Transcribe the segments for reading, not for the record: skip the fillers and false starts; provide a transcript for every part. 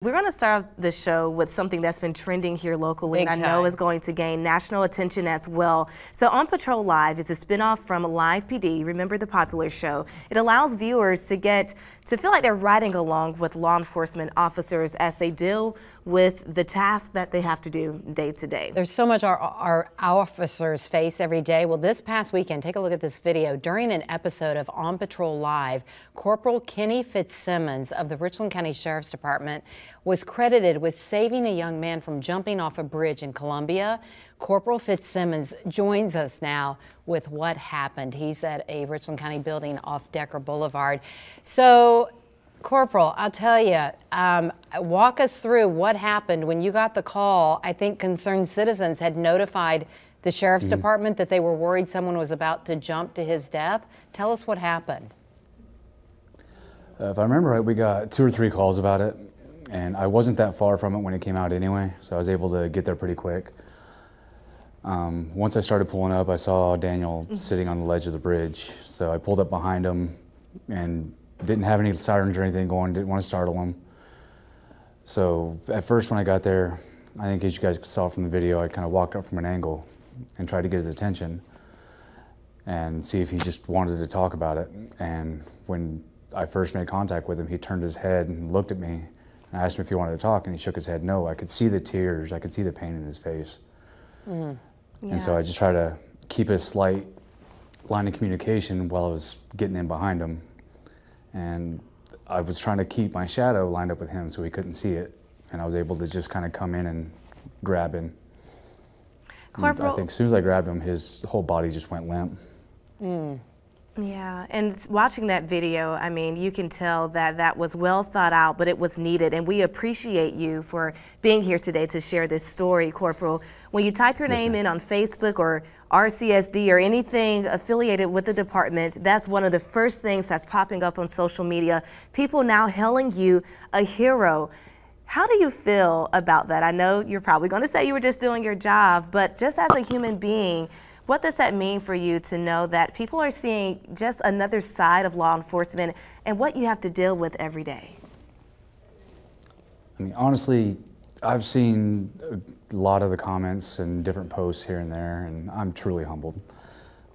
We're going to start off the show with something that's been trending here locally, and I know is going to gain national attention as well. So On Patrol Live is a spinoff from Live PD. Remember the popular show? It allows viewers to feel like they're riding along with law enforcement officers as they deal with the tasks that they have to do day to day. There's so much our officers face every day. Well, this past weekend, take a look at this video. During an episode of On Patrol Live, Corporal Kenny Fitzsimmons of the Richland County Sheriff's Department was credited with saving a young man from jumping off a bridge in Columbia. Corporal Fitzsimmons joins us now with what happened. He's at a Richland County building off Decker Boulevard. So, Corporal, I'll tell you, walk us through what happened when you got the call. I think concerned citizens had notified the Sheriff's Department that they were worried someone was about to jump to his death. Tell us what happened. If I remember right, we got 2 or 3 calls about it, and I wasn't that far from it when it came out anyway, so I was able to get there pretty quick. Once I started pulling up, I saw Daniel sitting on the ledge of the bridge, so I pulled up behind him and didn't have any sirens or anything going, didn't want to startle him. So at first when I got there, I think as you guys saw from the video, I kind of walked up from an angle and tried to get his attention and see if he just wanted to talk about it. And when I first made contact with him, he turned his head and looked at me. I asked him if he wanted to talk, and he shook his head no. I could see the tears, I could see the pain in his face. Yeah. And so I just tried to keep a slight line of communication while I was getting in behind him. And I was trying to keep my shadow lined up with him so he couldn't see it. And I was able to just kind of come in and grab him. Corporal, I think as soon as I grabbed him, his whole body just went limp. Yeah, and watching that video, I mean, you can tell that that was well thought out, but it was needed. And we appreciate you for being here today to share this story, Corporal. When you type your name in on Facebook or RCSD or anything affiliated with the department, that's one of the first things that's popping up on social media. People now hailing you a hero. How do you feel about that? I know you're probably going to say you were just doing your job, but just as a human being, what does that mean for you to know that people are seeing just another side of law enforcement and what you have to deal with every day? I mean, honestly, I've seen a lot of the comments and different posts here and there, and I'm truly humbled.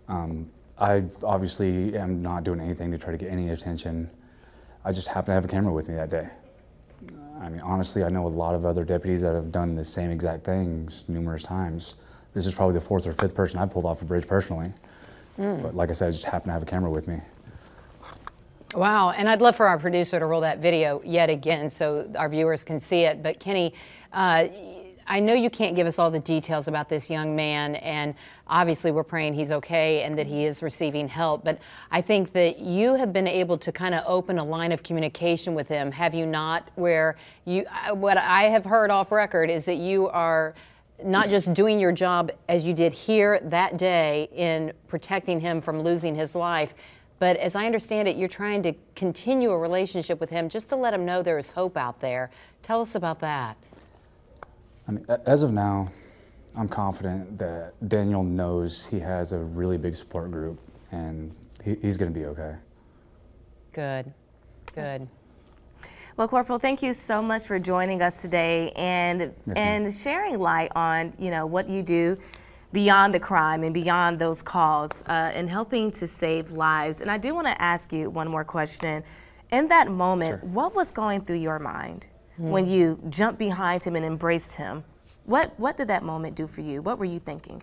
I obviously am not doing anything to try to get any attention. I just happen to have a camera with me that day. I mean, honestly, I know a lot of other deputies that have done the same exact things numerous times. This is probably the 4th or 5th person I've pulled off a bridge personally. But like I said, I just happen to have a camera with me. Wow, and I'd love for our producer to roll that video yet again so our viewers can see it. But Kenny, I know you can't give us all the details about this young man, and obviously we're praying he's okay and that he is receiving help, but I think that you have been able to kind of open a line of communication with him, have you not? Where you, what I have heard off record is that you are not just doing your job as you did here that day in protecting him from losing his life, but as I understand it, you're trying to continue a relationship with him just to let him know there is hope out there. Tell us about that. I mean, as of now, I'm confident that Daniel knows he has a really big support group, and he's going to be okay. Good, good. Well, Corporal, thank you so much for joining us today and sharing light on, you know, what you do beyond the crime and beyond those calls and helping to save lives. And I do want to ask you one more question. In that moment, what was going through your mind when you jumped behind him and embraced him? What did that moment do for you? What were you thinking?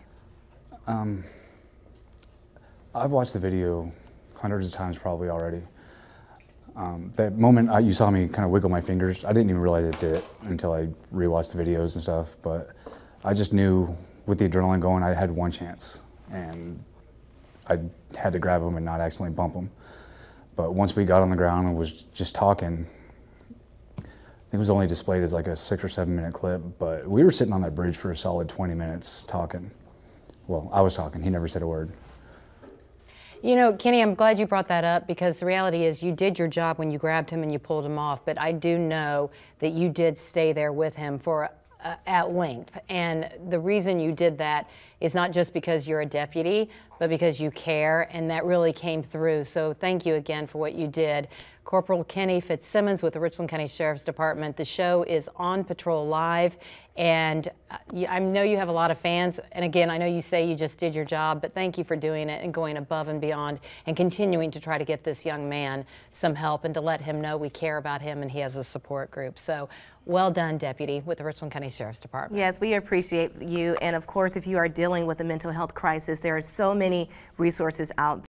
I've watched the video hundreds of times probably already. That moment you saw me kind of wiggle my fingers, I didn't even realize I did it until I rewatched the videos and stuff, but I just knew with the adrenaline going I had one chance, and I had to grab him and not accidentally bump him. But once we got on the ground and was just talking, I think it was only displayed as like a 6 or 7 minute clip, but we were sitting on that bridge for a solid 20 minutes talking. Well, I was talking, he never said a word. You know, Kenny, I'm glad you brought that up because the reality is you did your job when you grabbed him and you pulled him off, but I do know that you did stay there with him for at length. And the reason you did that is not just because you're a deputy, but because you care, and that really came through. So thank you again for what you did. Corporal Kenny Fitzsimmons with the Richland County Sheriff's Department. The show is on Patrol Live, and I know you have a lot of fans. And again, I know you say you just did your job, but thank you for doing it and going above and beyond and continuing to try to get this young man some help and to let him know we care about him and he has a support group. So well done, Deputy, with the Richland County Sheriff's Department. Yes, we appreciate you. And of course, if you are dealing with a mental health crisis, there are so many resources out there.